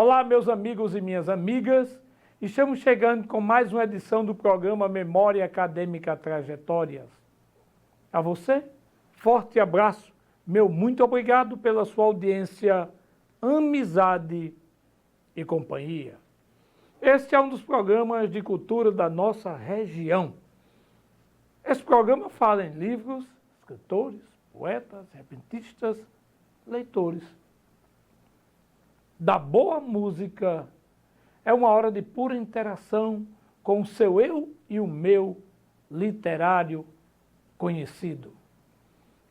Olá, meus amigos e minhas amigas. Estamos chegando com mais uma edição do programa Memória Acadêmica Trajetórias. A você, forte abraço. Meu muito obrigado pela sua audiência, amizade e companhia. Este é um dos programas de cultura da nossa região. Esse programa fala em livros, escritores, poetas, repentistas, leitores. Da boa música, é uma hora de pura interação com o seu eu e o meu literário conhecido.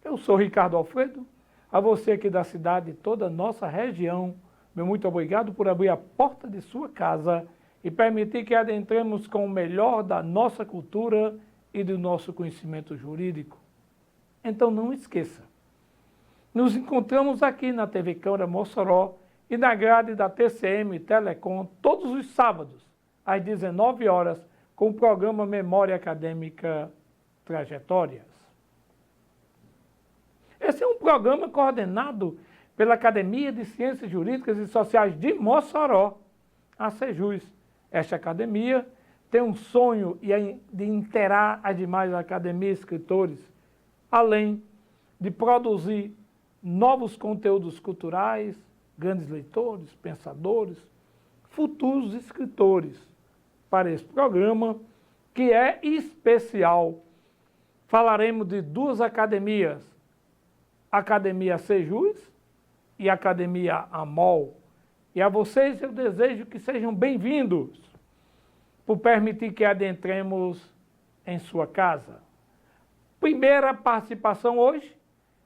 Eu sou Ricardo Alfredo, a você aqui da cidade e toda a nossa região, meu muito obrigado por abrir a porta de sua casa e permitir que adentremos com o melhor da nossa cultura e do nosso conhecimento jurídico. Então não esqueça, nos encontramos aqui na TV Câmara Mossoró e na grade da TCM Telecom todos os sábados, às 19 horas, com o programa Memória Acadêmica Trajetórias. Esse é um programa coordenado pela Academia de Ciências Jurídicas e Sociais de Mossoró, a Sejus. Esta academia tem um sonho de interar as demais academias e escritores, além de produzir novos conteúdos culturais, grandes leitores, pensadores, futuros escritores para esse programa, que é especial. Falaremos de duas academias, a Academia Sejus e a Academia Amol. E a vocês eu desejo que sejam bem-vindos, por permitir que adentremos em sua casa. Primeira participação hoje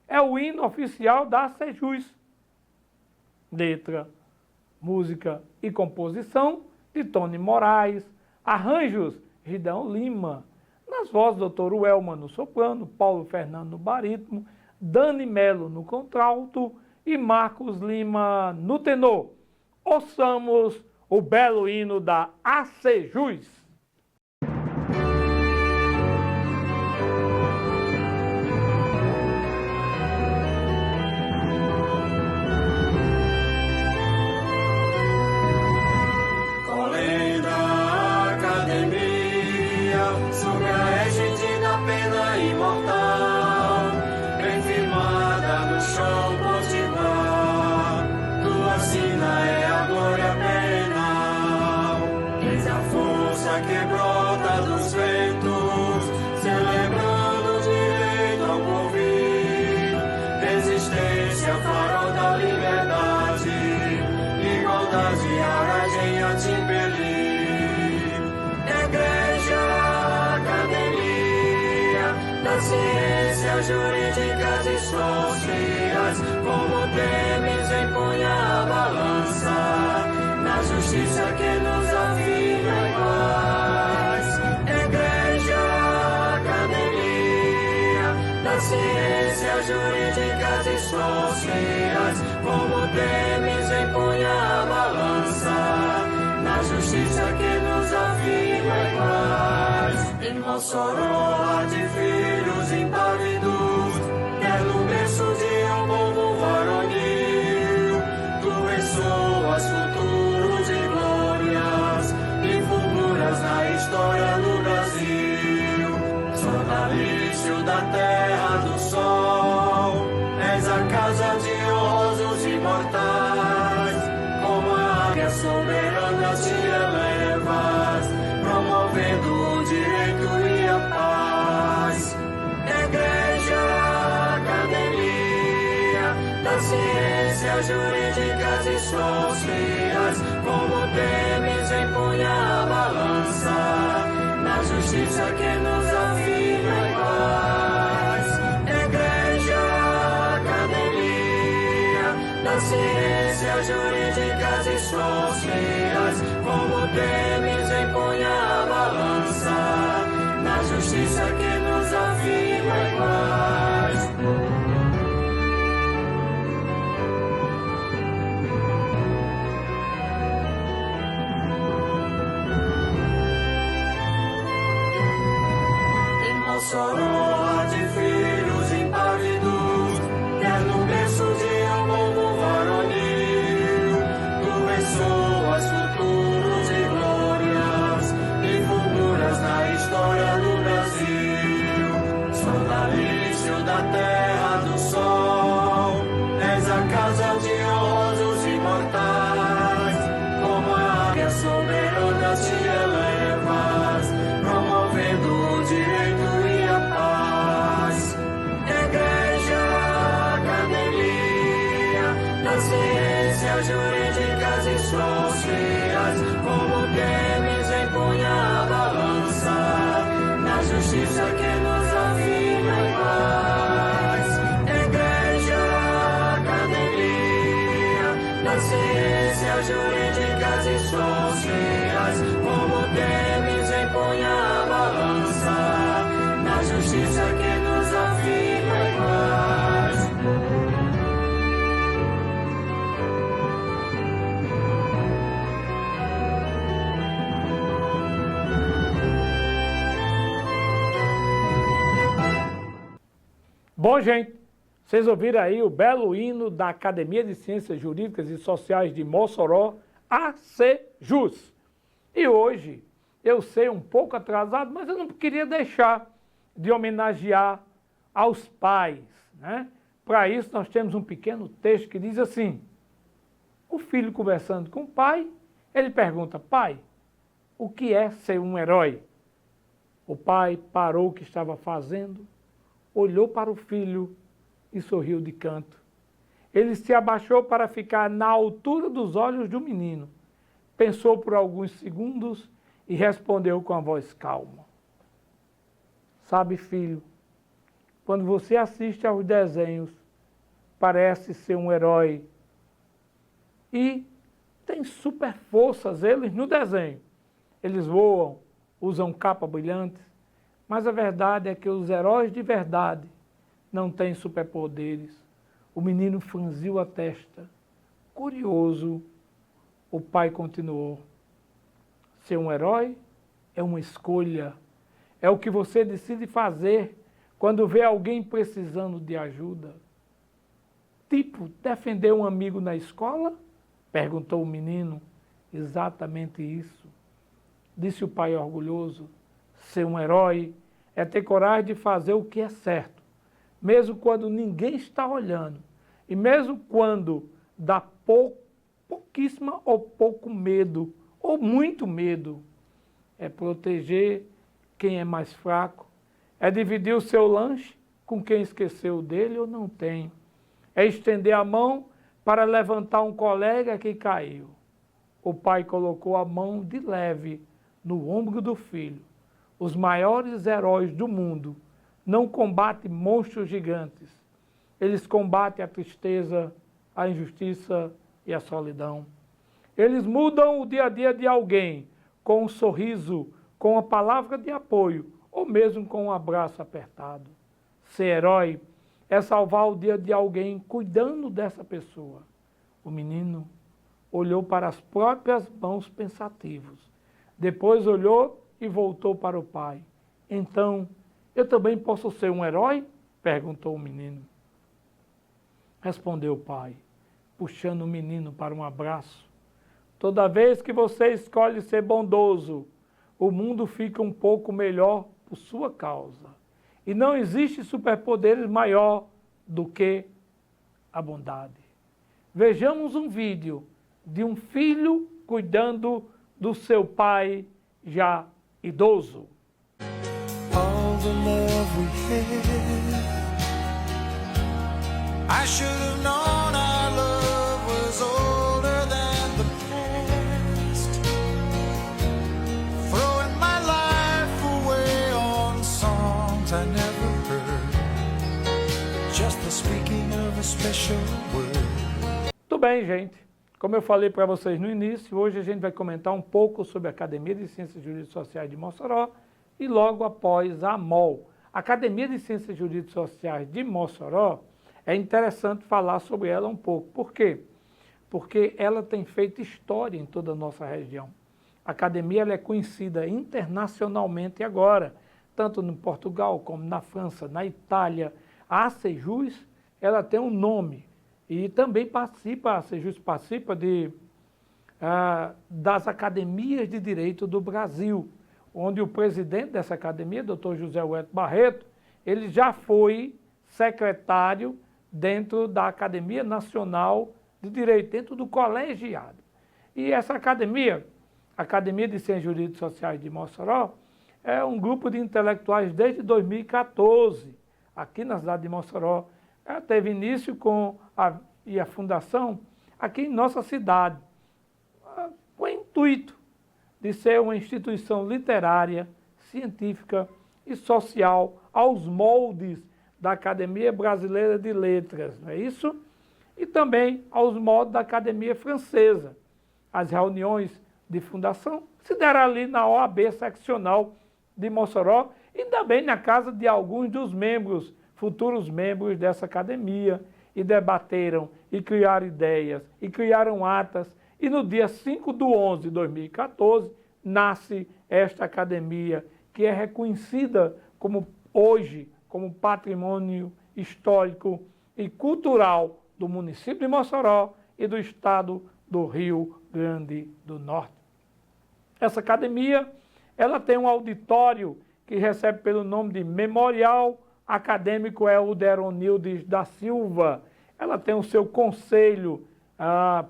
é o hino oficial da Sejus. Letra, música e composição de Tony Moraes, arranjos Ridão Lima, nas vozes do Dr. Welman no soprano, Paulo Fernando no barítono, Dani Melo no contralto e Marcos Lima no tenor. Ouçamos o belo hino da Sejus. Que brota dos ventos, celebrando o direito ao porvir, resistência, farol da liberdade, igualdade, aragem a te impelir. Igreja, academia das ciências jurídicas e sociais, como temes empunha a balança, na justiça que nos afirma iguais. Igreja, academia das ciências jurídicas e sociais, como temes empunha a balança, na justiça que nos afirma iguais. Em Mossoró há de filhos impávidos, quer no berço de um povo varonil, tu ressoas futuros e glórias, e fulguras na história do Brasil. Sonalício da terra do sol, és a casa de honrosos imortais, como a águia soberana te elevas, promovendo o direito e a paz. Igreja, academia das ciências jurídicas e sociais, como temes empunha a balança, na justiça que nos afirma iguais. Igreja, academia das ciências jurídicas e sociais, como temes empunha a balança, na justiça que nos afirma iguais. Mossoró há de filhos impávidos, quer no berço de um povo varonil, tu ressoas reais, como Temes empunha a balança, na justiça que nos afirma iguais. Bom, gente, vocês ouviram aí o belo hino da Academia de Ciências Jurídicas e Sociais de Mossoró, ACJUS. E hoje, eu sei um pouco atrasado, mas eu não queria deixar de homenagear aos pais, né? Para isso, nós temos um pequeno texto que diz assim: o filho conversando com o pai, ele pergunta: pai, o que é ser um herói? O pai parou o que estava fazendo, olhou para o filho e sorriu de canto. Ele se abaixou para ficar na altura dos olhos do menino. Pensou por alguns segundos e respondeu com a voz calma: sabe, filho, quando você assiste aos desenhos, parece ser um herói e tem super forças eles no desenho. Eles voam, usam capas brilhantes, mas a verdade é que os heróis de verdade não têm superpoderes. O menino franziu a testa. Curioso, o pai continuou: ser um herói é uma escolha. É o que você decide fazer quando vê alguém precisando de ajuda. Tipo, defender um amigo na escola? Perguntou o menino. Exatamente isso, disse o pai orgulhoso. Ser um herói é ter coragem de fazer o que é certo, mesmo quando ninguém está olhando, e mesmo quando dá pouquíssima ou pouco medo, ou muito medo. É proteger quem é mais fraco, é dividir o seu lanche com quem esqueceu dele ou não tem, é estender a mão para levantar um colega que caiu. O pai colocou a mão de leve no ombro do filho. Os maiores heróis do mundo não combatem monstros gigantes. Eles combatem a tristeza, a injustiça e a solidão. Eles mudam o dia a dia de alguém com um sorriso, com uma palavra de apoio ou mesmo com um abraço apertado. Ser herói é salvar o dia de alguém cuidando dessa pessoa. O menino olhou para as próprias mãos pensativos. Depois olhou e voltou para o pai. Então, eu também posso ser um herói? Perguntou o menino. Respondeu o pai, puxando o menino para um abraço. Toda vez que você escolhe ser bondoso, o mundo fica um pouco melhor por sua causa. E não existe superpoderes maior do que a bondade. Vejamos um vídeo de um filho cuidando do seu pai já idoso. All the love we had, I should have known our love was older than the past. Throwing my life away on songs I never heard, just the speaking of a special word. Tudo bem, gente. Como eu falei para vocês no início, hoje a gente vai comentar um pouco sobre a Academia de Ciências Jurídicas e Sociais de Mossoró e logo após a AMOL. A Academia de Ciências Jurídicas e Sociais de Mossoró, é interessante falar sobre ela um pouco. Por quê? Porque ela tem feito história em toda a nossa região. A academia ela é conhecida internacionalmente agora, tanto no Portugal como na França, na Itália. A ACJUS, ela tem um nome. E também a ACJUS participa das academias de direito do Brasil, onde o presidente dessa academia, Dr. José Wellington Barreto, ele já foi secretário dentro da Academia Nacional de Direito, dentro do colegiado. E essa academia, a Academia de Ciências Jurídicas e Sociais de Mossoró, é um grupo de intelectuais desde 2014, aqui na cidade de Mossoró. Ela teve início e a fundação aqui em nossa cidade, com o intuito de ser uma instituição literária, científica e social aos moldes da Academia Brasileira de Letras, não é isso? E também aos moldes da Academia Francesa. As reuniões de fundação, se deram ali na OAB seccional de Mossoró e também na casa de alguns dos membros, futuros membros dessa academia, e debateram e criaram ideias e criaram atas. E no dia 5/11/2014 nasce esta academia, que é reconhecida hoje como patrimônio histórico e cultural do município de Mossoró e do estado do Rio Grande do Norte. Essa academia, ela tem um auditório que recebe pelo nome de Memorial Acadêmico Elderonildes da Silva. Ela tem o seu conselho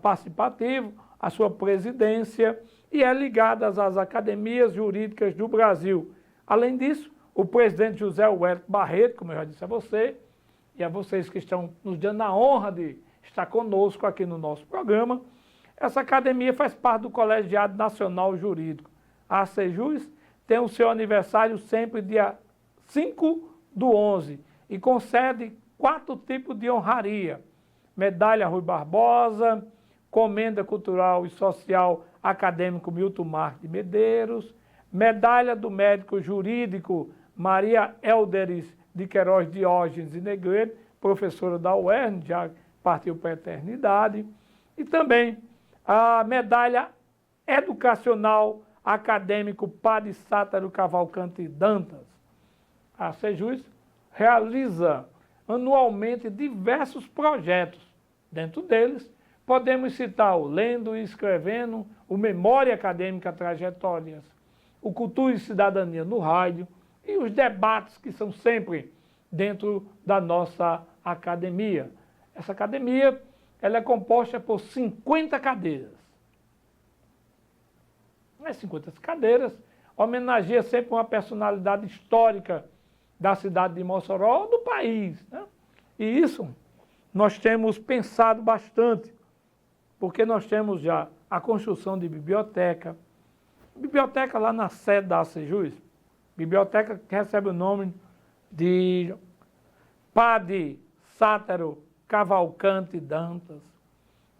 participativo, a sua presidência, e é ligada às academias jurídicas do Brasil. Além disso, o presidente José Wellington Barreto, como eu já disse a você, e a vocês que estão nos dando a honra de estar conosco aqui no nosso programa, essa academia faz parte do Colegiado Nacional Jurídico. A ACJUS tem o seu aniversário sempre dia 5/11 e concede 4 tipos de honraria: Medalha Rui Barbosa, Comenda Cultural e Social Acadêmico Milton Marques de Medeiros, Medalha do Médico Jurídico Maria Elderis de Queiroz Diógenes e Negreiro, professora da UERN, já partiu para a eternidade, e também a Medalha Educacional Acadêmico Padre Sátaro Cavalcante Dantas. A ACJUS realiza anualmente diversos projetos. Dentro deles, podemos citar o Lendo e Escrevendo, o Memória Acadêmica Trajetórias, o Cultura e Cidadania no Rádio e os debates que são sempre dentro da nossa academia. Essa academia, ela é composta por 50 cadeiras. As 50 cadeiras homenageia sempre uma personalidade histórica da cidade de Mossoró ou do país, né? E isso nós temos pensado bastante, porque nós temos já a construção de biblioteca lá na sede da ACJUS, biblioteca que recebe o nome de Padre Sátaro Cavalcante Dantas,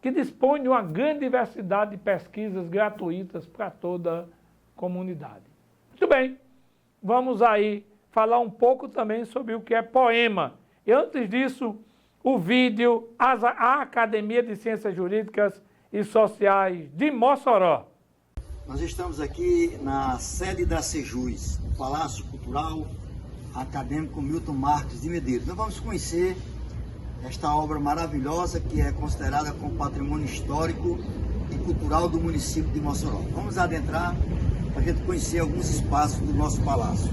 que dispõe de uma grande diversidade de pesquisas gratuitas para toda a comunidade. Muito bem, vamos aí falar um pouco também sobre o que é poema. E antes disso, o vídeo A Academia de Ciências Jurídicas e Sociais de Mossoró. Nós estamos aqui na sede da ACJUS, o Palácio Cultural Acadêmico Milton Marques de Medeiros. Nós vamos conhecer esta obra maravilhosa que é considerada como patrimônio histórico e cultural do município de Mossoró. Vamos adentrar para a gente conhecer alguns espaços do nosso palácio.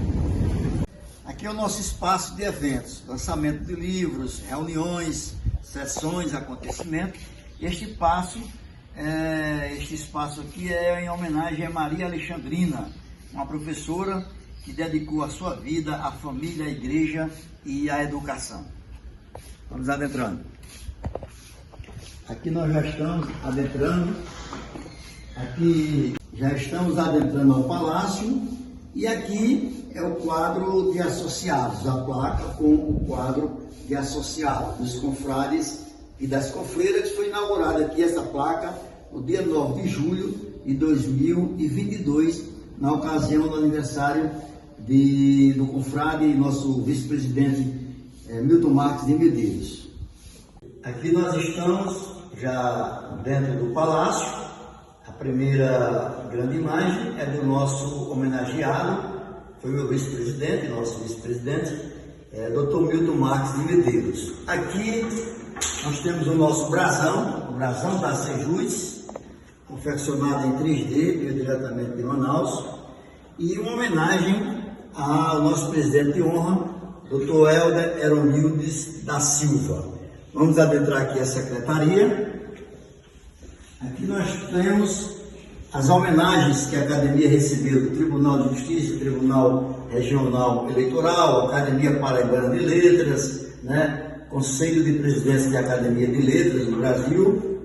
Aqui é o nosso espaço de eventos, lançamento de livros, reuniões, sessões, acontecimentos. Este espaço aqui é em homenagem a Maria Alexandrina, uma professora que dedicou a sua vida à família, à igreja e à educação. Vamos adentrando. Aqui nós já estamos adentrando. Aqui já estamos adentrando ao palácio. E aqui é o quadro de associados, a placa com o quadro de associados dos confrades e das confreiras. Foi inaugurada aqui essa placa no dia 9 de julho de 2022, na ocasião do aniversário do confrade e nosso vice-presidente Milton Marques de Medeiros. Aqui nós estamos já dentro do palácio. A primeira grande imagem é do nosso homenageado, foi meu vice-presidente, nosso vice-presidente, Dr. Milton Marques de Medeiros. Aqui nós temos o nosso brasão, o brasão da ACJUS, confeccionado em 3D, veio diretamente de Manaus, e uma homenagem ao nosso presidente de honra, Dr. Elderonildes da Silva. Vamos adentrar aqui a secretaria. Aqui nós temos as homenagens que a Academia recebeu do Tribunal de Justiça, Tribunal Regional Eleitoral, Academia Paraibana de Letras, Conselho de Presidência da Academia de Letras do Brasil.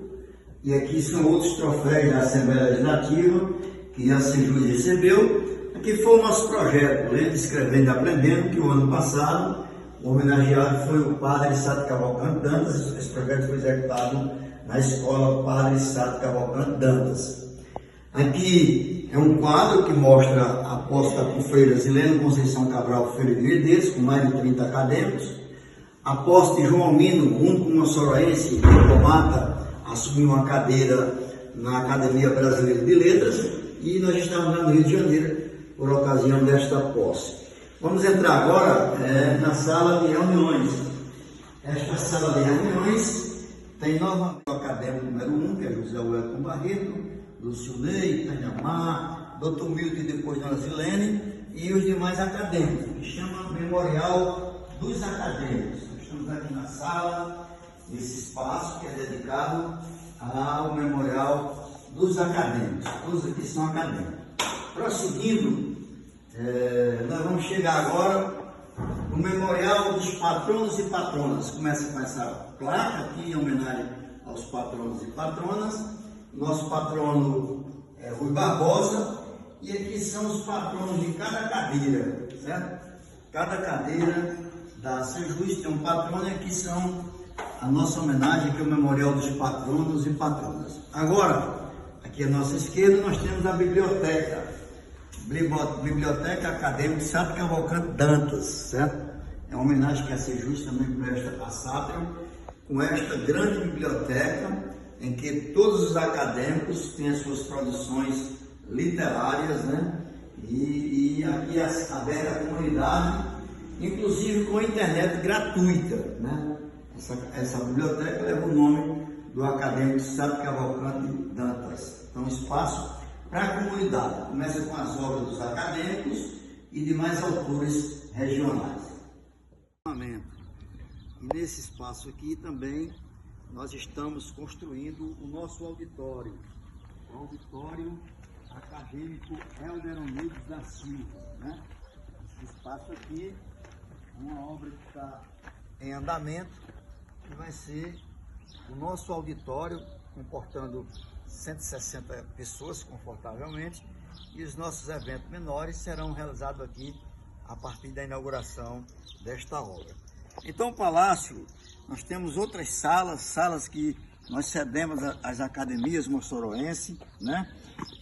E aqui são outros troféus da Assembleia Legislativa que a ACJUS recebeu. Aqui foi o nosso projeto, Lendo, Escrevendo e Aprendendo, que o ano passado o homenageado foi o Padre Sátaro Cavalcante Dantas. Esse projeto foi executado na Escola Padre Sátaro Cavalcante Dantas. Aqui é um quadro que mostra a posta por Freira Zileno Conceição Cabral Freire de Medeiros, com mais de 30 acadêmicos. A posse de João Almino, único moçoroense diplomata, assumiu uma cadeira na Academia Brasileira de Letras, e nós estamos lá no Rio de Janeiro por ocasião desta posse. Vamos entrar agora na sala de reuniões. Esta sala de reuniões tem novamente o acadêmico número 1, que é José Wellington Barreto, Lúcio Ney, Tânia Mar, Dr. Milton e depois Dona Zilene, e os demais acadêmicos, que chama Memorial dos Acadêmicos. Nós estamos aqui na sala, nesse espaço que é dedicado ao Memorial dos Acadêmicos. Todos aqui são acadêmicos. Prosseguindo, nós vamos chegar agora no Memorial dos Patronos e Patronas. Começa com essa placa aqui em homenagem aos patronos e patronas. Nosso patrono é Rui Barbosa, e aqui são os patronos de cada cadeira, certo? Cada cadeira da Sejus tem um patrono, e aqui são a nossa homenagem, que é o Memorial dos Patronos e Patronas. Agora, aqui à nossa esquerda, nós temos a biblioteca. Biblioteca Acadêmica Sátrio Cavalcante Dantas, certo? É uma homenagem que a Sejus também presta a Sátrio, com esta grande biblioteca, em que todos os acadêmicos têm as suas produções literárias, né? E aqui aberta à comunidade, inclusive com a internet gratuita, né? Essa biblioteca leva o nome do acadêmico Sátrio Cavalcante Dantas. Então, espaço para a comunidade. Começa com as obras dos acadêmicos e demais autores regionais. E nesse espaço aqui também nós estamos construindo o nosso auditório, o auditório acadêmico Helder Onildes da Silva, né? Esse espaço aqui é uma obra que está em andamento, que vai ser o nosso auditório, comportando 160 pessoas confortavelmente, e os nossos eventos menores serão realizados aqui a partir da inauguração desta obra. Então, o Palácio, nós temos outras salas que nós cedemos às academias moçoroenses, né?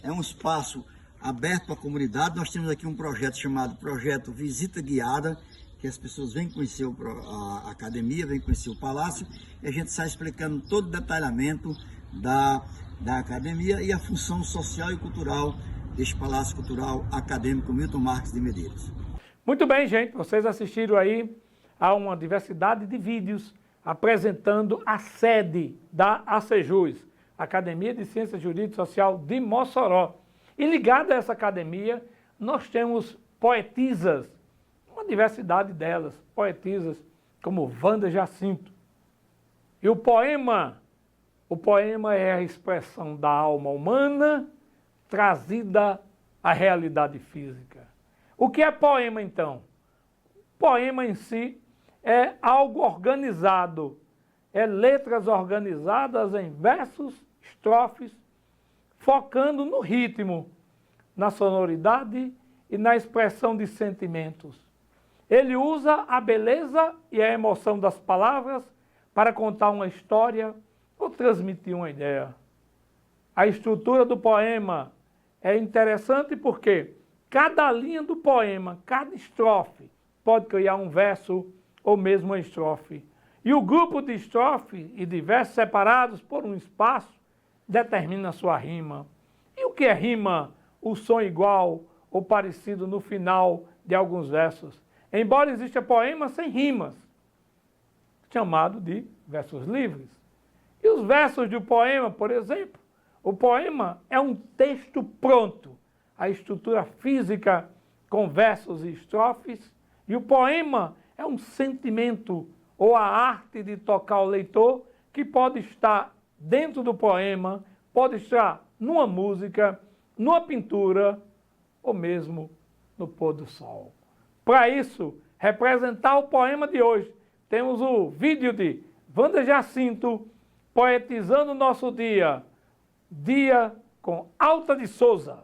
É um espaço aberto para a comunidade. Nós temos aqui um projeto chamado Projeto Visita Guiada, que as pessoas vêm conhecer a academia, vêm conhecer o Palácio, e a gente está explicando todo o detalhamento da academia e a função social e cultural deste Palácio Cultural Acadêmico Milton Marques de Medeiros. Muito bem, gente, vocês assistiram aí a uma diversidade de vídeos apresentando a sede da ACEJUS, Academia de Ciência Jurídica e Social de Mossoró. E ligada a essa academia, nós temos poetisas, uma diversidade delas, poetisas como Wanda Jacinto. E o poema é a expressão da alma humana trazida à realidade física. O que é poema, então? Poema em si é algo organizado, é letras organizadas em versos, estrofes, focando no ritmo, na sonoridade e na expressão de sentimentos. Ele usa a beleza e a emoção das palavras para contar uma história ou transmitir uma ideia. A estrutura do poema é interessante porque cada linha do poema, cada estrofe, pode criar um verso ou mesmo uma estrofe. E o grupo de estrofe e de versos separados por um espaço determina a sua rima. E o que é rima? O som igual ou parecido no final de alguns versos. Embora exista poema sem rimas, chamado de versos livres. E os versos do poema, por exemplo, o poema é um texto pronto, a estrutura física com versos e estrofes, e o poema é um sentimento ou a arte de tocar o leitor que pode estar dentro do poema, pode estar numa música, numa pintura ou mesmo no pôr do sol. Para isso, representar o poema de hoje, temos o vídeo de Wanda Jacinto poetizando o nosso dia, Dia com Alta de Souza.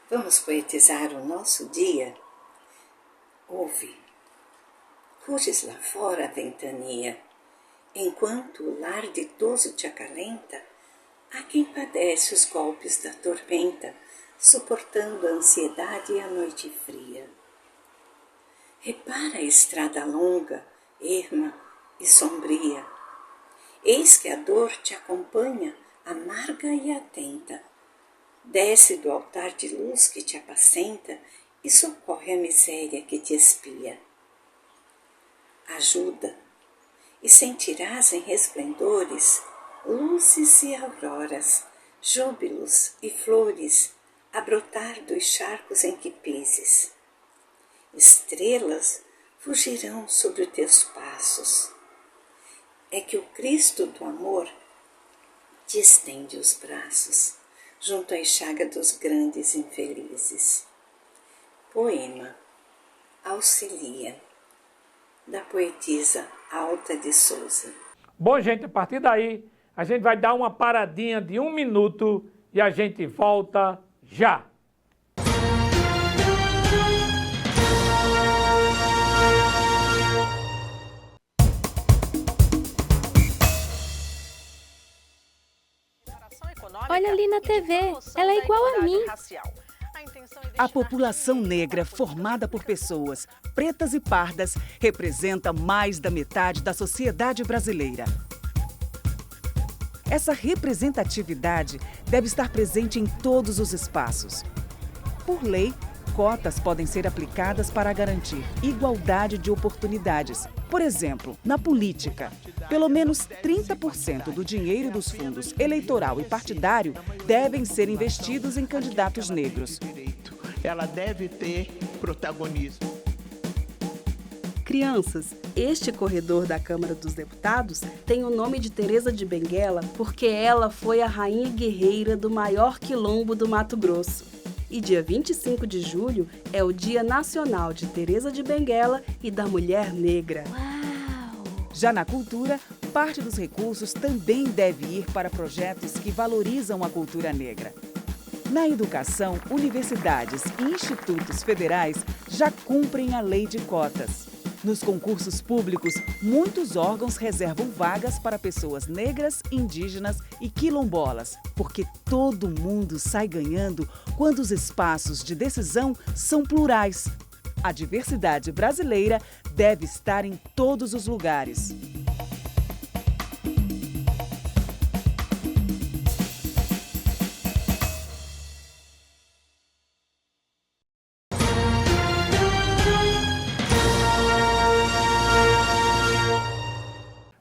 Vamos poetizar o nosso dia? Ouve. Ruges lá fora a ventania, enquanto o lar ditoso te acalenta, Há quem padece os golpes da tormenta, suportando a ansiedade e a noite fria. Repara a estrada longa, erma e sombria. Eis que a dor te acompanha, amarga e atenta. Desce do altar de luz que te apacenta e socorre a miséria que te espia. Ajuda, e sentirás em resplendores luzes e auroras, júbilos e flores a brotar dos charcos em que pises. Estrelas fugirão sobre os teus passos. É que o Cristo do amor te estende os braços junto à chaga dos grandes infelizes. Poema Auxilia, da poetisa Alta de Souza. Bom, gente, a partir daí, a gente vai dar uma paradinha de 1 minuto e a gente volta já. Olha ali na TV, ela é igual a mim. A população negra, formada por pessoas pretas e pardas, representa mais da metade da sociedade brasileira. Essa representatividade deve estar presente em todos os espaços. Por lei, cotas podem ser aplicadas para garantir igualdade de oportunidades. Por exemplo, na política, pelo menos 30% do dinheiro dos fundos eleitoral e partidário devem ser investidos em candidatos negros. Ela deve ter protagonismo. Crianças, este corredor da Câmara dos Deputados tem o nome de Teresa de Benguela porque ela foi a rainha guerreira do maior quilombo do Mato Grosso. E dia 25 de julho é o Dia Nacional de Teresa de Benguela e da Mulher Negra. Uau! Já na cultura, parte dos recursos também deve ir para projetos que valorizam a cultura negra. Na educação, universidades e institutos federais já cumprem a lei de cotas. Nos concursos públicos, muitos órgãos reservam vagas para pessoas negras, indígenas e quilombolas, porque todo mundo sai ganhando quando os espaços de decisão são plurais. A diversidade brasileira deve estar em todos os lugares.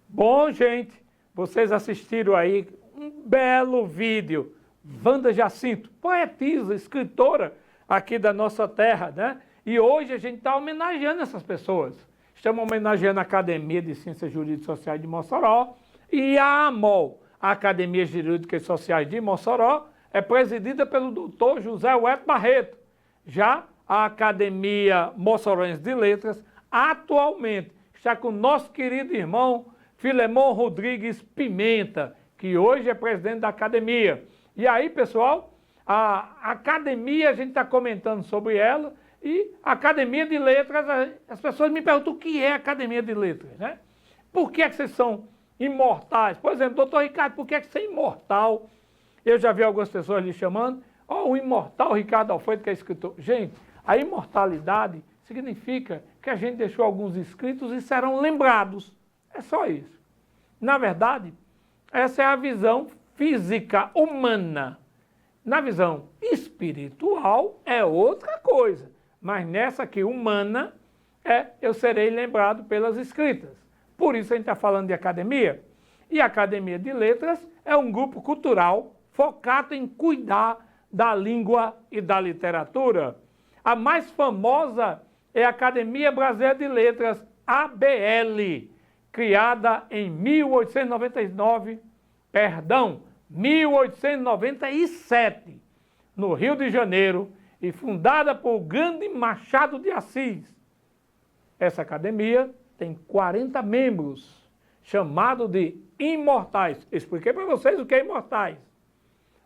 Bom, gente, vocês assistiram aí um belo vídeo. Wanda Jacinto, poetisa, escritora aqui da nossa terra, né? E hoje a gente está homenageando essas pessoas. Estamos homenageando a Academia de Ciências Jurídicas e Sociais de Mossoró e a AMOL, a Academia Jurídicas e Sociais de Mossoró, é presidida pelo doutor José Hueto Barreto. Já a Academia Mossoroense de Letras, atualmente, está com o nosso querido irmão Filemon Rodrigues Pimenta, que hoje é presidente da academia. E aí, pessoal, a academia, a gente está comentando sobre ela, e a Academia de Letras, as pessoas me perguntam o que é a Academia de Letras, né? Por que é que vocês são imortais? Por exemplo, doutor Ricardo, por que é que você é imortal? Eu já vi algumas pessoas lhe chamando, o imortal Ricardo Alfredo, que é escritor. Gente, a imortalidade significa que a gente deixou alguns escritos e serão lembrados. É só isso. Na verdade, essa é a visão física humana. Na visão espiritual é outra coisa. Mas nessa aqui, humana, eu serei lembrado pelas escritas. Por isso a gente está falando de academia. E a Academia de Letras é um grupo cultural focado em cuidar da língua e da literatura. A mais famosa é a Academia Brasileira de Letras, ABL, criada em 1897, no Rio de Janeiro, e fundada por grande Machado de Assis. Essa academia tem 40 membros, chamado de imortais. Expliquei para vocês o que é imortais.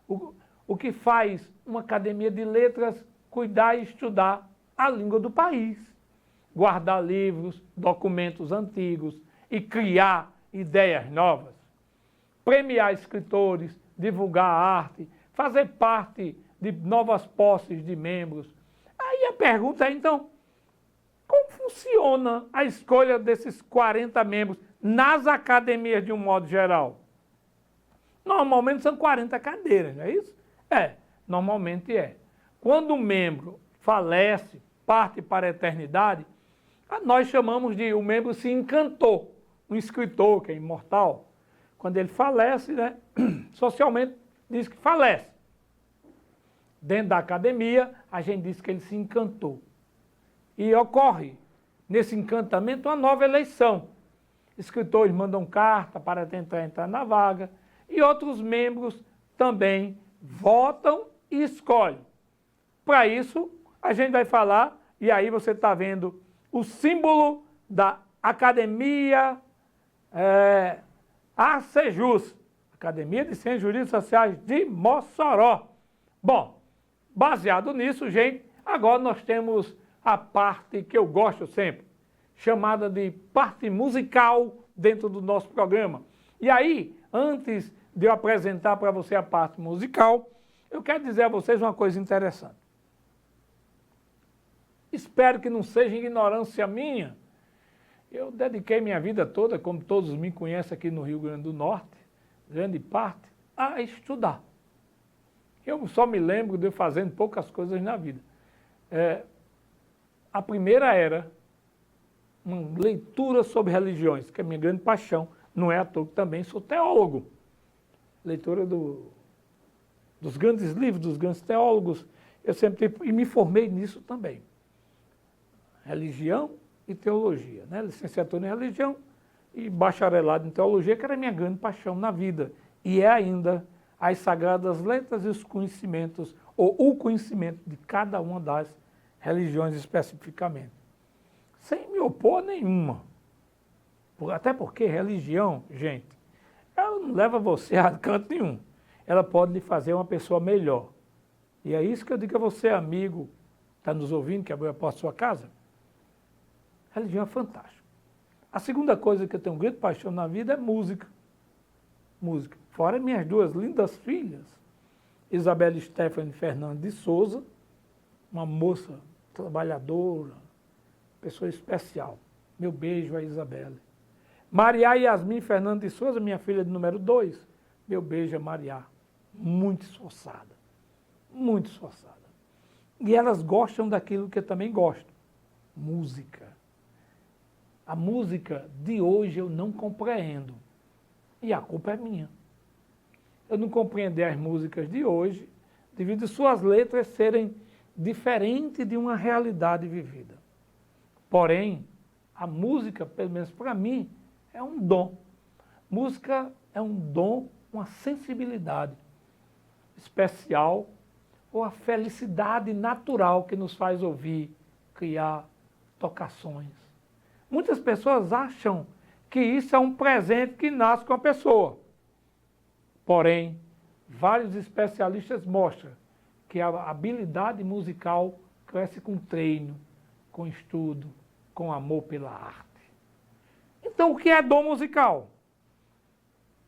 O que faz uma academia de letras cuidar e estudar a língua do país, guardar livros, documentos antigos e criar ideias novas, premiar escritores, divulgar a arte, fazer parte de novas posses de membros. Aí a pergunta é, então, como funciona a escolha desses 40 membros nas academias de um modo geral? Normalmente são 40 cadeiras, não é isso? Normalmente é. Quando um membro falece, parte para a eternidade, nós chamamos de o membro se encantou. Um escritor que é imortal, quando ele falece, né, socialmente diz que falece. Dentro da academia, a gente diz que ele se encantou. E ocorre, nesse encantamento, uma nova eleição. Escritores mandam carta para tentar entrar na vaga e outros membros também votam e escolhem. Para isso, a gente vai falar, e aí você está vendo o símbolo da Academia ACJUS, Academia de Ciências Jurídicas e Sociais de Mossoró. Bom, baseado nisso, gente, agora nós temos a parte que eu gosto sempre, chamada de parte musical dentro do nosso programa. E aí, antes de eu apresentar para você a parte musical, eu quero dizer a vocês uma coisa interessante. Espero que não seja ignorância minha. Eu dediquei minha vida toda, como todos me conhecem aqui no Rio Grande do Norte, grande parte, a estudar. Eu só me lembro de eu fazendo poucas coisas na vida. A primeira era uma leitura sobre religiões, que é a minha grande paixão. Não é à toa que também sou teólogo. Leitura dos grandes livros, dos grandes teólogos. Eu sempre e me formei nisso também. Religião e teologia, né? Licenciatura em religião e bacharelado em teologia, que era a minha grande paixão na vida. E é ainda as sagradas letras e os conhecimentos, ou o conhecimento de cada uma das religiões especificamente. Sem me opor a nenhuma. Até porque religião, gente, ela não leva você a canto nenhum. Ela pode lhe fazer uma pessoa melhor. E é isso que eu digo a você, amigo, está nos ouvindo, que abriu a porta da sua casa. Religião é fantástica. A segunda coisa que eu tenho grande paixão na vida é música. Música. Fora minhas duas lindas filhas, Isabelle Stephanie Fernandes de Souza, uma moça trabalhadora, pessoa especial. Meu beijo a Isabelle. Maria Yasmin Fernandes de Souza, minha filha de número 2. Meu beijo a Maria. Muito esforçada. Muito esforçada. E elas gostam daquilo que eu também gosto. Música. A música de hoje eu não compreendo. E a culpa é minha. Eu não compreender as músicas de hoje devido às suas letras serem diferentes de uma realidade vivida. Porém, a música, pelo menos para mim, é um dom. Música é um dom, uma sensibilidade especial ou a felicidade natural que nos faz ouvir, criar, tocar sons. Muitas pessoas acham que isso é um presente que nasce com a pessoa. Porém, vários especialistas mostram que a habilidade musical cresce com treino, com estudo, com amor pela arte. Então, o que é dom musical?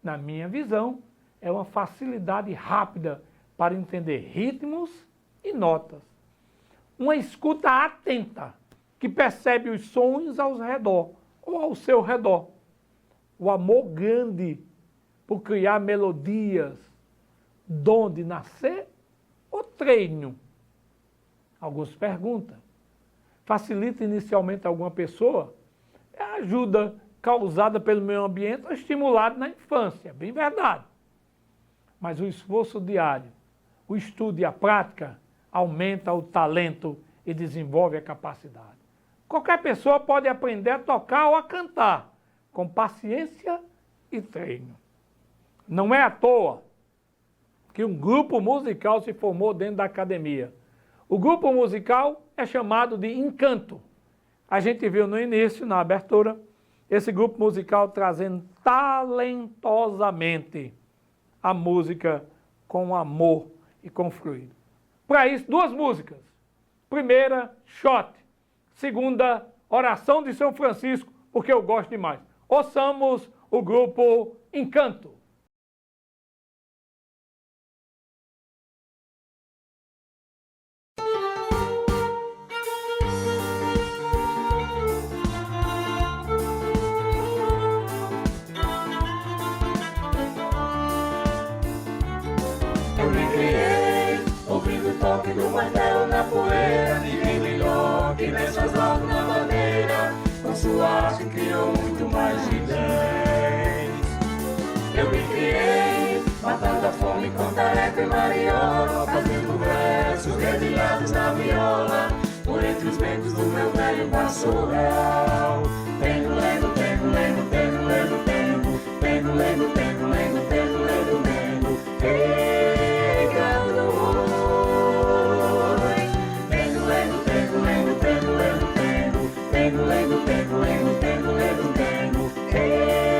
Na minha visão, é uma facilidade rápida para entender ritmos e notas. Uma escuta atenta, que percebe os sons ao redor ou ao seu redor. O amor grande por criar melodias, dom de nascer ou treino? Alguns perguntam. Facilita inicialmente alguma pessoa? É a ajuda causada pelo meio ambiente ou estimulada na infância, bem verdade. Mas o esforço diário, o estudo e a prática aumenta o talento e desenvolve a capacidade. Qualquer pessoa pode aprender a tocar ou a cantar, com paciência e treino. Não é à toa que um grupo musical se formou dentro da academia. O grupo musical é chamado de Encanto. A gente viu no início, na abertura, esse grupo musical trazendo talentosamente a música com amor e com fluido. Para isso, duas músicas. Primeira, Shot. Segunda, Oração de São Francisco, porque eu gosto demais. Ouçamos o grupo Encanto. flechas logo na madeira, com sua arte criou muito mais de 10. Eu me criei, matando a fome com tareca e mariola, fazendo versos dedilhados na viola, por entre os ventos do meu velho pastoral. Tengo, lendo, tengo, lendo, tengo, lendo, tengo, tengo, lendo, tengo, lendo, tengo, lendo, tengo, pegando oi. Tengo, lendo, tengo, lendo, tengo, lendo, tengo, tengo, lendo, tengo, lendo, tengo, lendo, tengo, pegando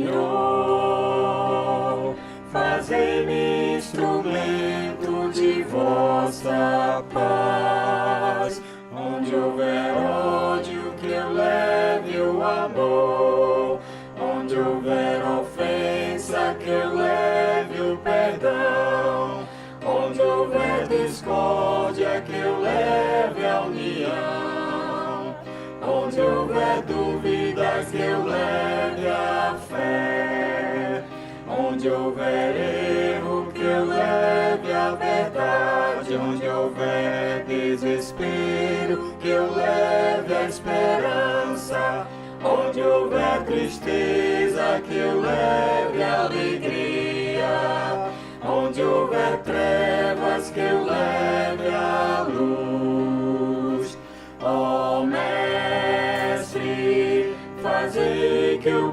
Senhor, fazei-me instrumento de vossa paz. Onde houver ódio, que eu leve o amor. Onde houver ofensa, que eu leve o perdão. Onde houver discórdia, que eu leve a união. Onde houver dúvidas, que eu leve a fé. Onde houver erro, que eu leve a verdade. Onde houver desespero, que eu leve a esperança. Onde houver tristeza, que eu leve a alegria. Onde houver trevas, que eu leve a luz. Ó Mestre, fazei que eu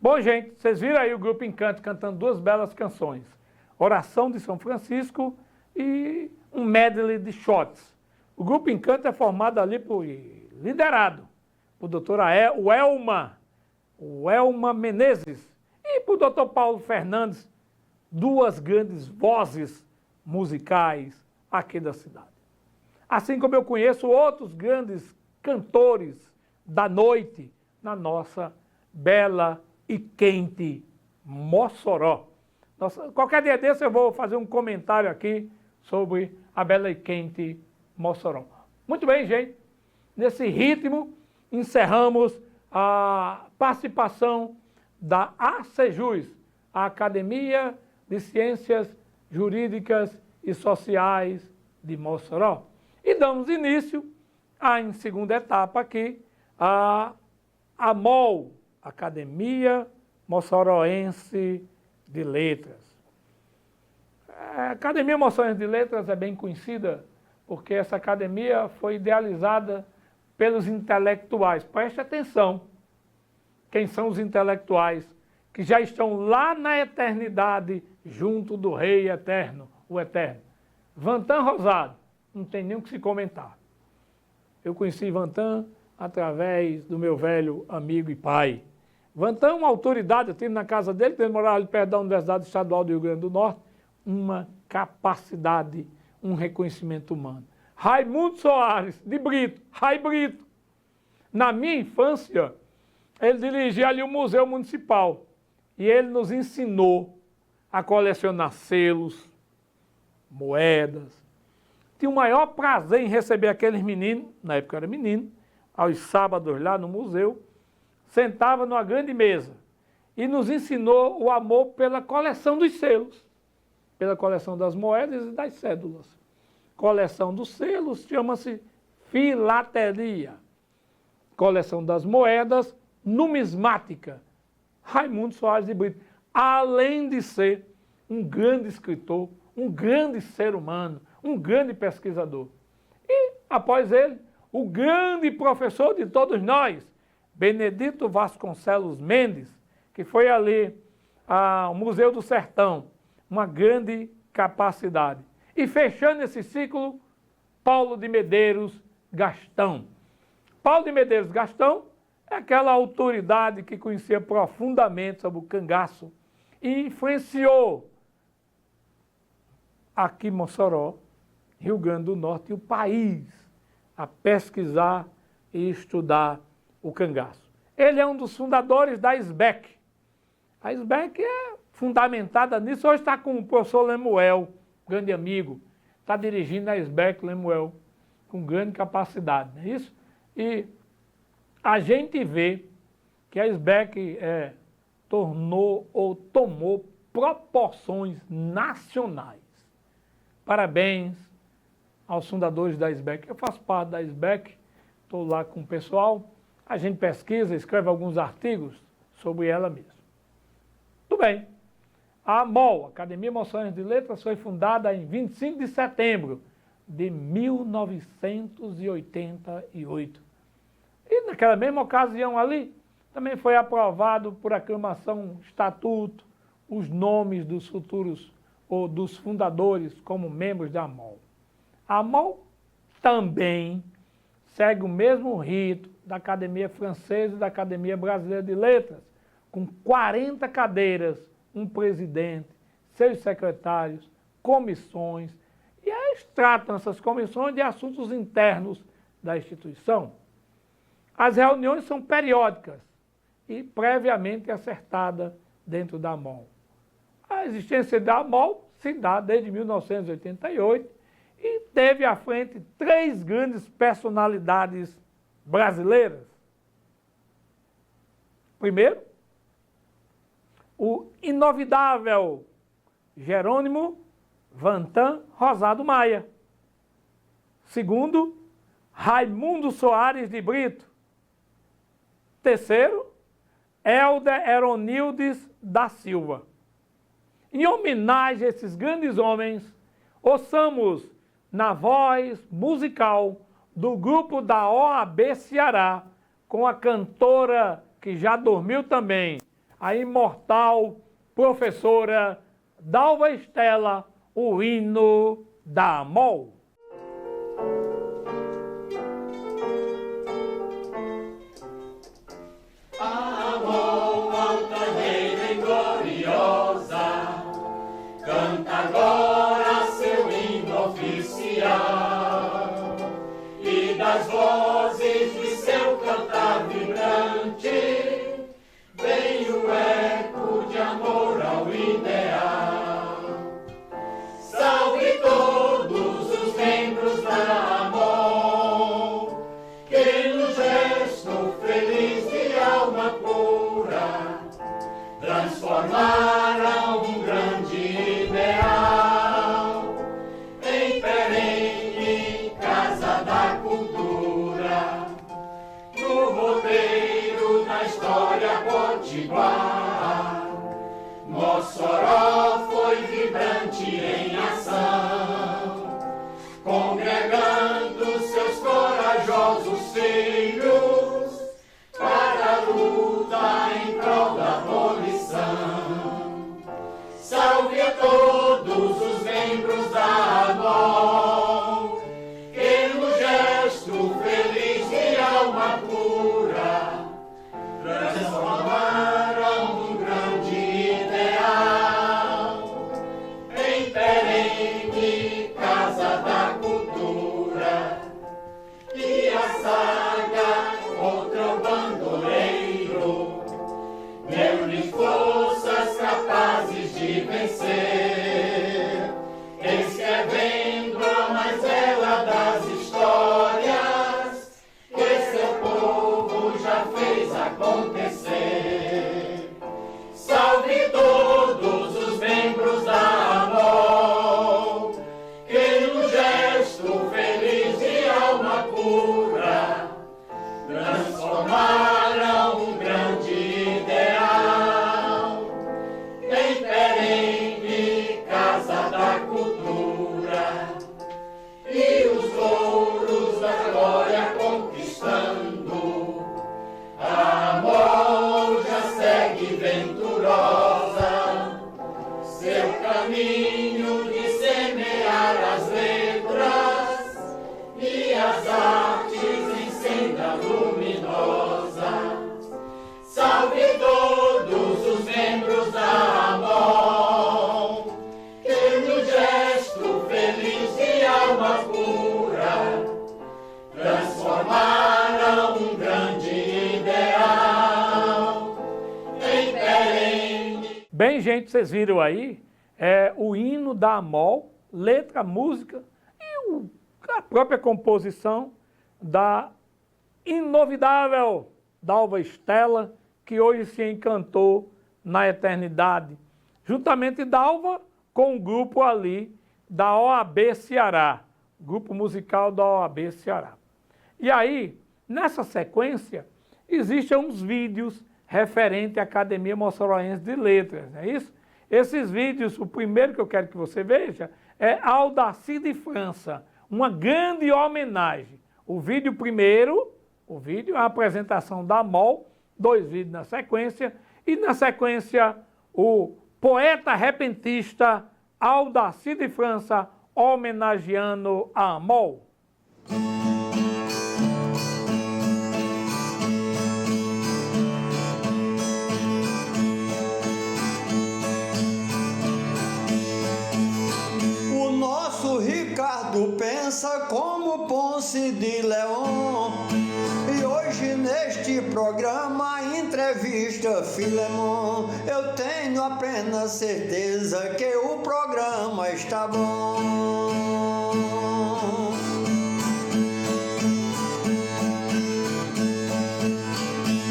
Bom, gente, vocês viram aí o Grupo Encanto cantando duas belas canções. Oração de São Francisco e um medley de shots. O Grupo Encanto é formado ali liderado por doutora Elma Menezes e por doutor Paulo Fernandes, duas grandes vozes musicais aqui da cidade. Assim como eu conheço outros grandes cantores da noite na nossa bela e quente Mossoró. Qualquer dia desse eu vou fazer um comentário aqui sobre a bela e quente Mossoró. Muito bem, gente. Nesse ritmo, encerramos a participação da ACJUS, a Academia de Ciências Jurídicas e Sociais de Mossoró. E damos início, em segunda etapa aqui, a AMOL, Academia Mossoroense de Letras. A Academia Mossoroense de Letras é bem conhecida porque essa academia foi idealizada pelos intelectuais. Preste atenção, quem são os intelectuais que já estão lá na eternidade junto do Rei Eterno, o Eterno. Vantan Rosado, não tem nem o que se comentar. Eu conheci Vantan através do meu velho amigo e pai. Vantan é uma autoridade, eu estive na casa dele, ele morava ali perto da Universidade Estadual do Rio Grande do Norte, uma capacidade, um reconhecimento humano. Raimundo Soares, de Brito, Rai Brito. Na minha infância, ele dirigia ali o Museu Municipal e ele nos ensinou a colecionar selos, moedas. Tinha o maior prazer em receber aqueles meninos, na época eu era menino, aos sábados lá no museu, sentava numa grande mesa e nos ensinou o amor pela coleção dos selos, pela coleção das moedas e das cédulas. Coleção dos selos chama-se filateria. Coleção das moedas, numismática. Raimundo Soares de Brito, além de ser um grande escritor, um grande ser humano, um grande pesquisador. E, após ele, o grande professor de todos nós, Benedito Vasconcelos Mendes, que foi ali ao Museu do Sertão, uma grande capacidade. E fechando esse ciclo, Paulo de Medeiros Gastão. Paulo de Medeiros Gastão é aquela autoridade que conhecia profundamente sobre o cangaço e influenciou aqui em Mossoró, Rio Grande do Norte e o país a pesquisar e estudar o cangaço. Ele é um dos fundadores da SBEC. A SBEC é fundamentada nisso. Hoje está com o professor Lemuel, grande amigo, está dirigindo a SBEC, Lemuel, com grande capacidade, não é isso? E a gente vê que a SBEC tomou proporções nacionais. Parabéns aos fundadores da SBEC. Eu faço parte da SBEC, estou lá com o pessoal, a gente pesquisa, escreve alguns artigos sobre ela mesma. Tudo bem. A AMOL, Academia Mossoroense de Letras, foi fundada em 25 de setembro de 1988. E naquela mesma ocasião ali, também foi aprovado por aclamação um estatuto, os nomes dos futuros ou dos fundadores como membros da AMOL. A AMOL também segue o mesmo rito da Academia Francesa e da Academia Brasileira de Letras, com 40 cadeiras, um presidente, seus secretários, comissões, e eles tratam essas comissões de assuntos internos da instituição. As reuniões são periódicas e previamente acertadas dentro da AMOL. A existência da AMOL se dá desde 1988 e teve à frente 3 grandes personalidades brasileiras. Primeiro, o inovidável Jerônimo Vantan Rosado Maia. Segundo, Raimundo Soares de Brito. Terceiro, Helder Eronildes da Silva. Em homenagem a esses grandes homens, ouçamos na voz musical do grupo da OAB Ceará, com a cantora que já dormiu também, a imortal professora Dalva Estela, o hino da AMOL. AMOL, altaneira e gloriosa, canta agora seu hino oficial, e das vozes de seu cantar vibrante vem o eco de amor ao ideal. Salve todos os membros da AMOL, que no gesto feliz de alma pura transformaram um grande ideal em perene casa da cultura, no roteiro da história potiguar. Mossoró foi vibrante em ação, congregando seus corajosos filhos para a luta em prol da abolição. Salve a todos os membros da AMOL, que no gesto feliz de alma pura transformaram um grande ideal em perene casa da cultura. E a saga contra o bandoleiro deu-lhe forças capazes de vencer, escrevendo a mais bela das histórias que seu povo já fez acontecer. Salve todos os membros da AMOL, que no gesto feliz de alma pura transformaram um grande ideal em perene casa da cultura, e os louros da glória conquistando. A AMOL já segue venturosa seu caminho de semear as letras e as artes em senda luminosa. Salve todos os membros da AMOL, que no gesto feliz de alma pura transformaram um grande ideal em perene. Bem, gente, vocês viram aí o hino da AMOL, letra, música e a própria composição da inovidável Dalva Estela, que hoje se encantou na eternidade, juntamente Dalva com o grupo ali da OAB Ceará, grupo musical da OAB Ceará. E aí, nessa sequência, existem uns vídeos referentes à Academia Mossoroense de Letras, não é isso? Esses vídeos, o primeiro que eu quero que você veja é Aldaci de França, uma grande homenagem. O vídeo primeiro, a apresentação da AMOL, 2 vídeos na sequência, e na sequência o poeta repentista Aldaci de França homenageando a AMOL. O nosso Ricardo pensa como Ponce de León, e hoje neste programa entrevista Filemon. Eu tenho a plena certeza que o programa está bom.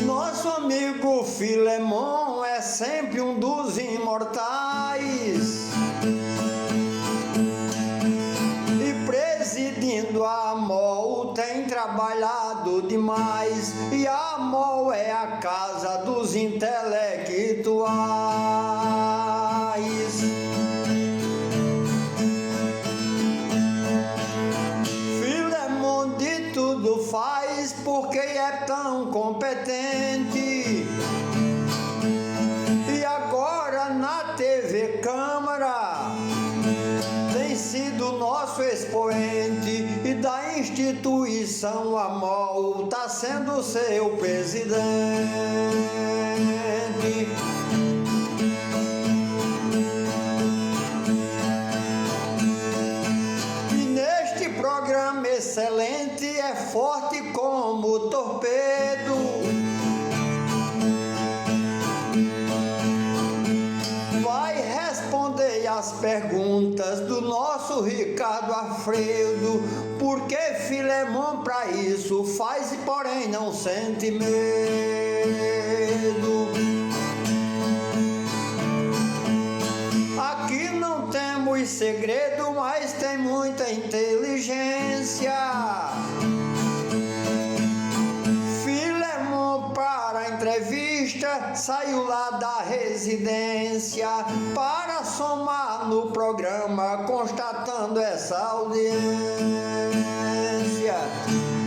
Nosso amigo Filemon é sempre um dos imortais, presidindo a AMOL tem trabalhado demais, e a AMOL é a casa dos intelectuais. Filemon de tudo faz porque é tão competente, expoente e da instituição AMOL tá sendo seu presidente. E neste programa excelente é forte como torpedo. Vai responder as perguntas do nosso Ricardo Alfredo, porque Filemon pra isso faz, porém não sente medo. Aqui não temos segredo, mas tem muita inteligência. Filemon para a entrevista saiu lá da residência para somar no programa, constatando essa audiência.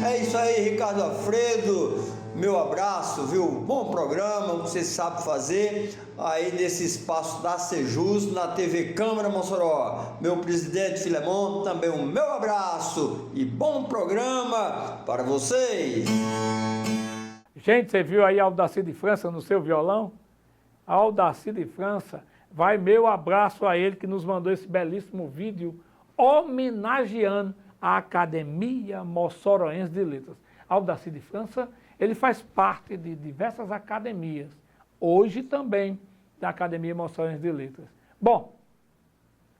É isso aí, Ricardo Alfredo. Meu abraço, viu? Bom programa, você sabe fazer aí nesse espaço da Sejus, na TV Câmara Mossoró. Meu presidente Filemon, também um meu abraço e bom programa para vocês. Gente, você viu aí a Aldaci de França no seu violão? A Aldaci de França, vai meu abraço a ele que nos mandou esse belíssimo vídeo homenageando a Academia Mossoroense de Letras. A Aldaci de França, ele faz parte de diversas academias, hoje também da Academia Mossoroense de Letras. Bom,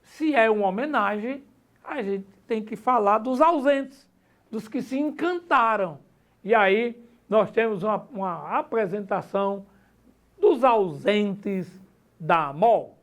se é uma homenagem, a gente tem que falar dos ausentes, dos que se encantaram. E aí nós temos uma apresentação dos ausentes da AMOL.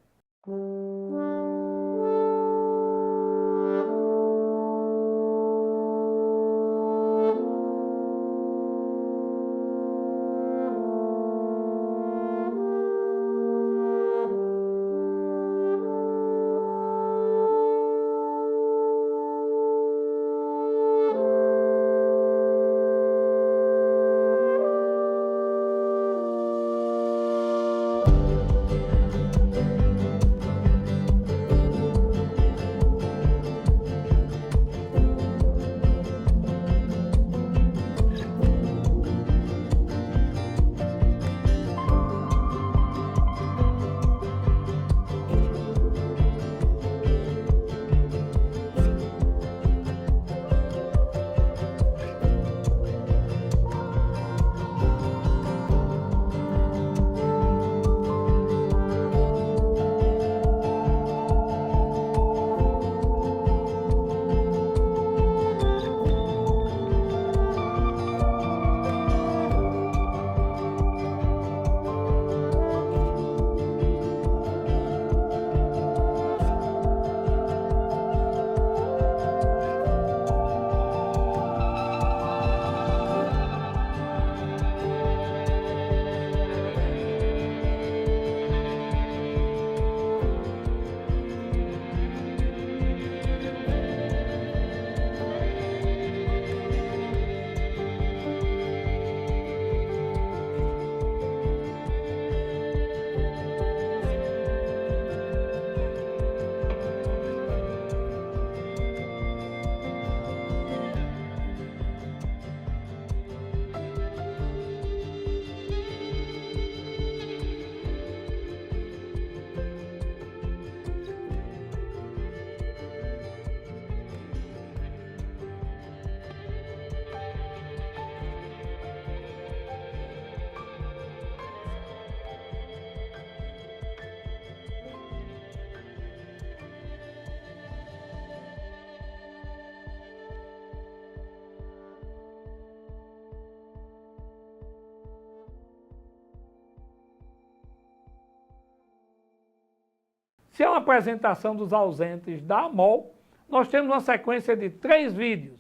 Se é uma apresentação dos ausentes da AMOL, nós temos uma sequência de 3 vídeos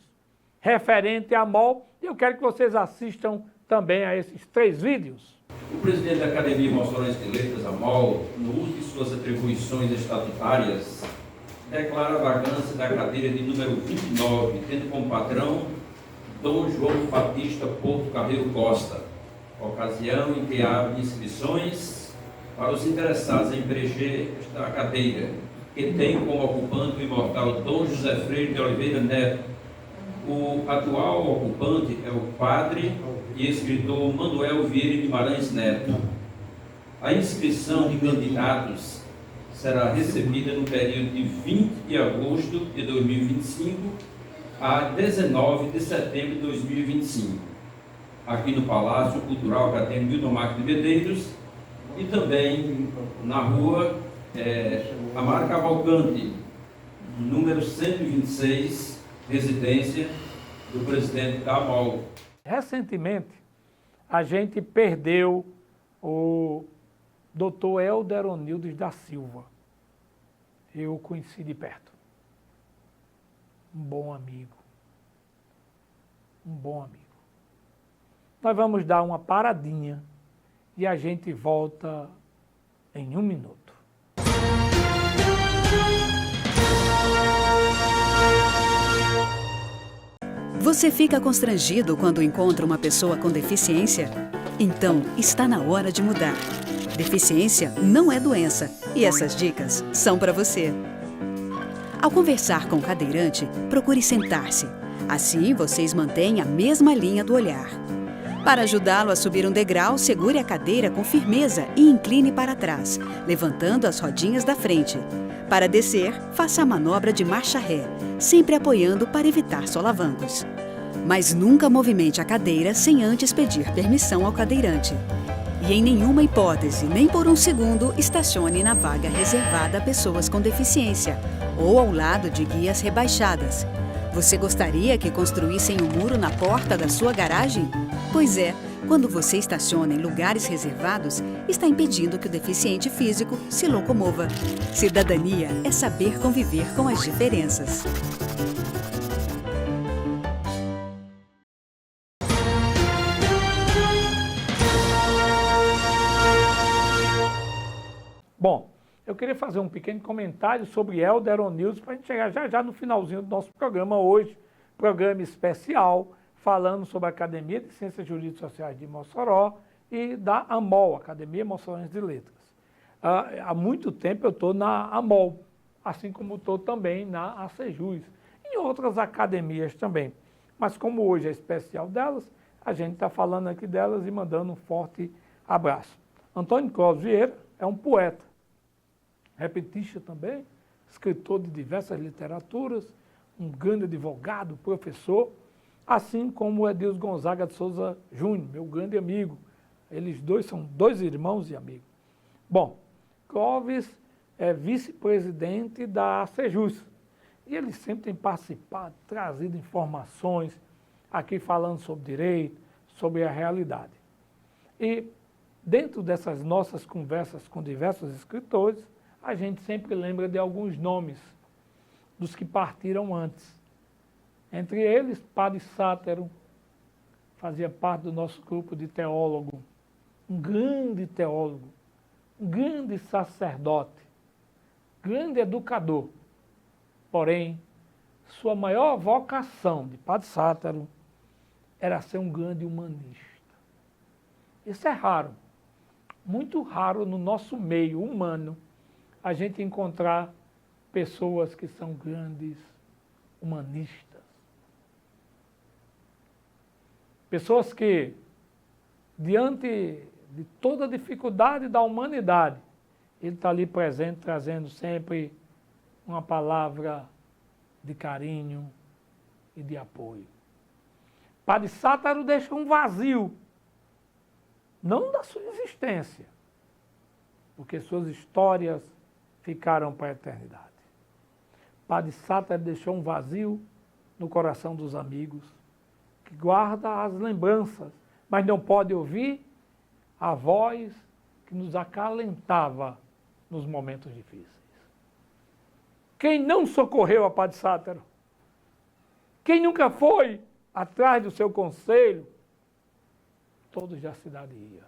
referente à AMOL e eu quero que vocês assistam também a esses 3 vídeos. O presidente da Academia Mossoroense de Letras, AMOL, no uso de suas atribuições estatutárias, declara a vacância da cadeira de número 29, tendo como patrão Dom João Batista Porto Carreiro Costa, ocasião em que abre inscrições para os interessados em preencher esta cadeira, que tem como ocupante o imortal Dom José Freire de Oliveira Neto. O atual ocupante é o padre e escritor Manuel Vieira Guimarães Neto. A inscrição de candidatos será recebida no período de 20 de agosto de 2025 a 19 de setembro de 2025, aqui no Palácio Cultural Acadêmico Guildomar de Medeiros e também na rua Amaro Cavalcante, número 126, residência do presidente da AMOL. Recentemente, a gente perdeu o Dr. Helder Onildes da Silva. Eu o conheci de perto. Um bom amigo. Um bom amigo. Nós vamos dar uma paradinha e a gente volta em 1 minuto. Você fica constrangido quando encontra uma pessoa com deficiência? Então, está na hora de mudar. Deficiência não é doença e essas dicas são para você. Ao conversar com o cadeirante, procure sentar-se. Assim, vocês mantêm a mesma linha do olhar. Para ajudá-lo a subir um degrau, segure a cadeira com firmeza e incline para trás, levantando as rodinhas da frente. Para descer, faça a manobra de marcha ré, sempre apoiando para evitar solavancos. Mas nunca movimente a cadeira sem antes pedir permissão ao cadeirante. E em nenhuma hipótese, nem por um segundo, estacione na vaga reservada a pessoas com deficiência ou ao lado de guias rebaixadas. Você gostaria que construíssem um muro na porta da sua garagem? Pois é, quando você estaciona em lugares reservados, está impedindo que o deficiente físico se locomova. Cidadania é saber conviver com as diferenças. Bom, eu queria fazer um pequeno comentário sobre Helder Onildes para a gente chegar já no finalzinho do nosso programa hoje, programa especial, falando sobre a Academia de Ciências Jurídicas e Sociais de Mossoró e da AMOL, Academia Moçorense de Letras. Há muito tempo eu estou na AMOL, assim como estou também na ACEJUS, e outras academias também. Mas como hoje é especial delas, a gente está falando aqui delas e mandando um forte abraço. Antônio Clóvis Vieira é um poeta, repentista também, escritor de diversas literaturas, um grande advogado, professor, assim como o Edilson Gonzaga de Souza Júnior, meu grande amigo. Eles dois são 2 irmãos e amigos. Bom, Clóvis é vice-presidente da ACEJUS e ele sempre tem participado, trazido informações aqui falando sobre direito, sobre a realidade. E dentro dessas nossas conversas com diversos escritores, a gente sempre lembra de alguns nomes dos que partiram antes. Entre eles, Padre Sátero, fazia parte do nosso grupo de teólogo, um grande teólogo, um grande sacerdote, grande educador. Porém, sua maior vocação de Padre Sátero era ser um grande humanista. Isso é raro, muito raro no nosso meio humano, a gente encontrar pessoas que são grandes humanistas. Pessoas que, diante de toda a dificuldade da humanidade, ele está ali presente, trazendo sempre uma palavra de carinho e de apoio. Padre Sátero deixa um vazio, não da sua existência, porque suas histórias ficaram para a eternidade. Padre Sátero deixou um vazio no coração dos amigos, que guarda as lembranças, mas não pode ouvir a voz que nos acalentava nos momentos difíceis. Quem não socorreu a Padre Sátero? Quem nunca foi atrás do seu conselho? Todos da cidade iam.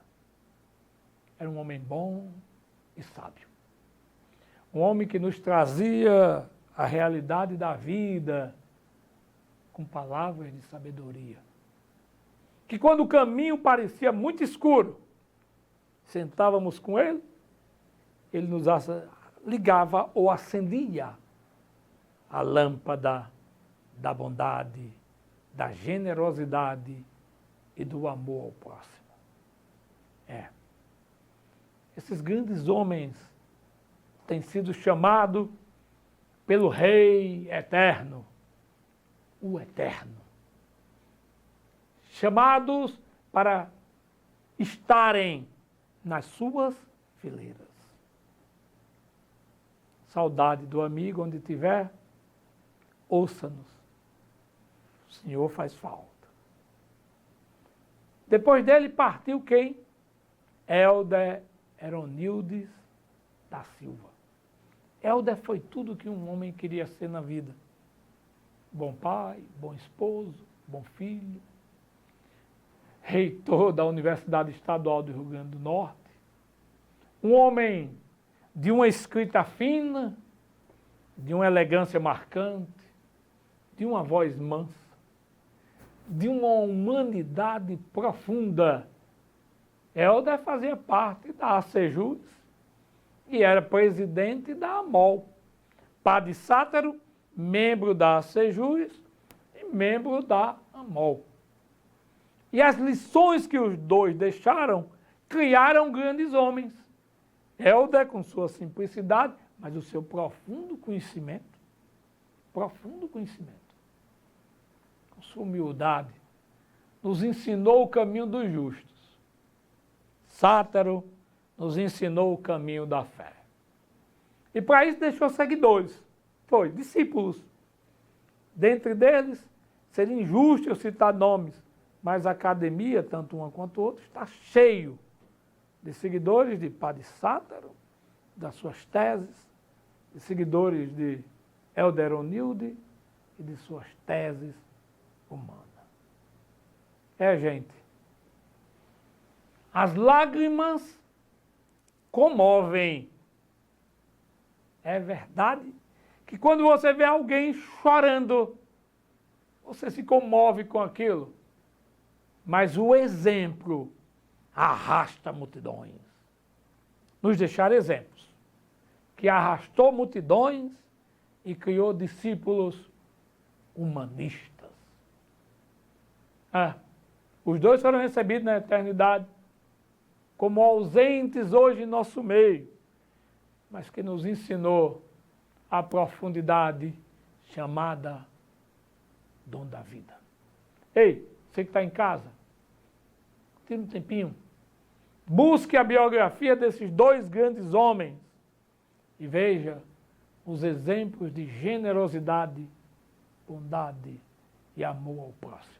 Era um homem bom e sábio. Um homem que nos trazia a realidade da vida com palavras de sabedoria. Que quando o caminho parecia muito escuro, sentávamos com ele, ele nos ligava ou acendia a lâmpada da bondade, da generosidade e do amor ao próximo. Esses grandes homens têm sido chamados pelo Rei Eterno, o Eterno. Chamados para estarem nas suas fileiras. Saudade do amigo onde estiver, ouça-nos. O Senhor faz falta. Depois dele partiu quem? Helder Heronildes da Silva. Helder foi tudo que um homem queria ser na vida. Bom pai, bom esposo, bom filho, reitor da Universidade Estadual do Rio Grande do Norte, um homem de uma escrita fina, de uma elegância marcante, de uma voz mansa, de uma humanidade profunda. Helder fazia parte da ACEJUS e era presidente da AMOL. Padre Sátero, membro da ACEJUS e membro da AMOL. E as lições que os dois deixaram criaram grandes homens. Helder com sua simplicidade, mas o seu profundo conhecimento, com sua humildade, nos ensinou o caminho dos justos. Sátero nos ensinou o caminho da fé. E para isso deixou seguidores, discípulos. Dentre deles, seria injusto eu citar nomes, mas a academia, tanto uma quanto outra, está cheio de seguidores de Padre Sátero, das suas teses, de seguidores de Helder Heronildes e de suas teses humanas. Gente, as lágrimas comovem. É verdade que quando você vê alguém chorando, você se comove com aquilo. Mas o exemplo arrasta multidões. Nos deixar exemplos, que arrastou multidões e criou discípulos humanistas. Os dois foram recebidos na eternidade como ausentes hoje em nosso meio, mas que nos ensinou a profundidade chamada dom da vida. Ei, você que está em casa, tira um tempinho, busque a biografia desses dois grandes homens e veja os exemplos de generosidade, bondade e amor ao próximo.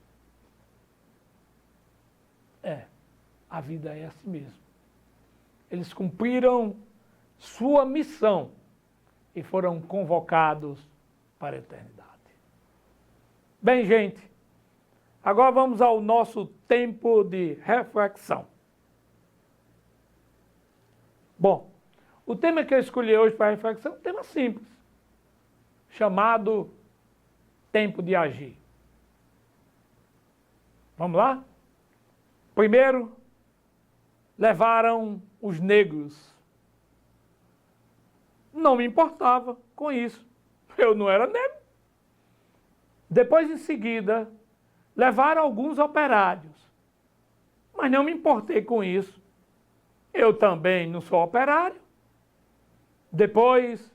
A vida é assim mesmo. Eles cumpriram sua missão e foram convocados para a eternidade. Bem, gente, agora vamos ao nosso tempo de reflexão. Bom, o tema que eu escolhi hoje para a reflexão é um tema simples, chamado tempo de agir. Vamos lá? Primeiro, levaram os negros. Não me importava com isso. Eu não era negro. Depois, em seguida, levaram alguns operários. Mas não me importei com isso. Eu também não sou operário. Depois,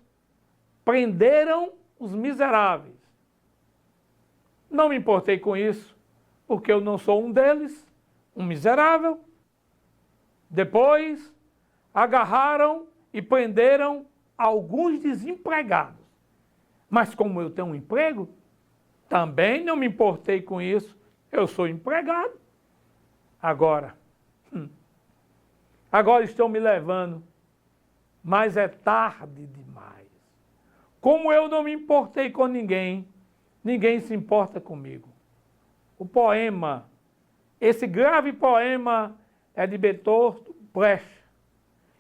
prenderam os miseráveis. Não me importei com isso, porque eu não sou um deles, um miserável. Depois, agarraram e prenderam alguns desempregados. Mas como eu tenho um emprego, também não me importei com isso. Eu sou empregado. Agora estão me levando, mas é tarde demais. Como eu não me importei com ninguém, ninguém se importa comigo. O poema, esse grave poema é de Bertolt Brecht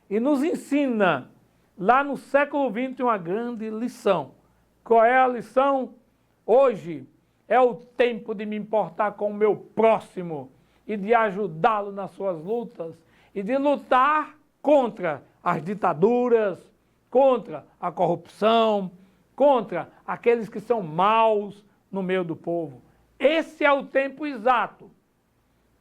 e nos ensina, lá no século XX, uma grande lição. Qual é a lição? Hoje é o tempo de me importar com o meu próximo e de ajudá-lo nas suas lutas e de lutar contra as ditaduras, contra a corrupção, contra aqueles que são maus no meio do povo. Esse é o tempo exato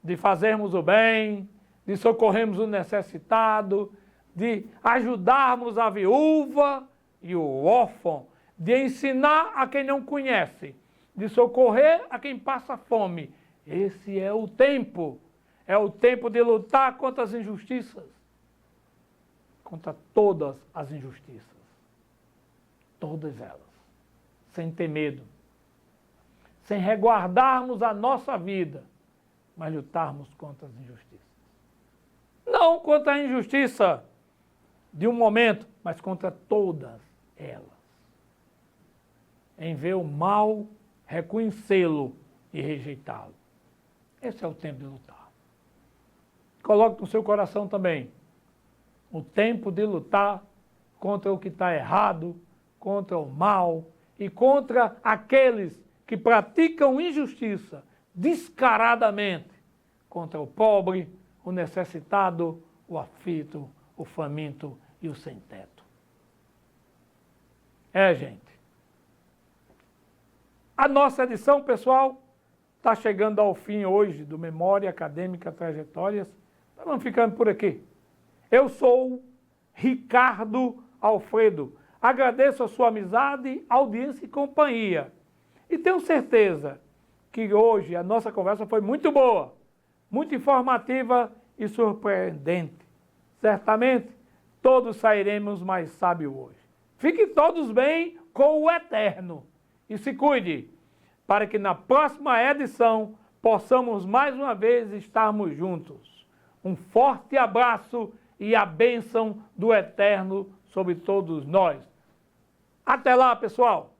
de fazermos o bem, de socorrermos o necessitado, de ajudarmos a viúva e o órfão, de ensinar a quem não conhece, de socorrer a quem passa fome. Esse é o tempo de lutar contra as injustiças, contra todas as injustiças, todas elas, sem ter medo, sem reguardarmos a nossa vida, mas lutarmos contra as injustiças. Não contra a injustiça de um momento, mas contra todas elas. Em ver o mal, reconhecê-lo e rejeitá-lo. Esse é o tempo de lutar. Coloque no seu coração também o tempo de lutar contra o que está errado, contra o mal e contra aqueles que praticam injustiça descaradamente contra o pobre, o necessitado, o aflito, o faminto e o sem-teto. Gente. A nossa edição, pessoal, está chegando ao fim hoje do Memória Acadêmica Trajetórias. Então vamos ficando por aqui. Eu sou Ricardo Alfredo. Agradeço a sua amizade, audiência e companhia. E tenho certeza que hoje a nossa conversa foi muito boa, muito informativa e surpreendente. Certamente, todos sairemos mais sábios hoje. Fiquem todos bem com o Eterno. E se cuide, para que na próxima edição possamos mais uma vez estarmos juntos. Um forte abraço e a bênção do Eterno sobre todos nós. Até lá, pessoal!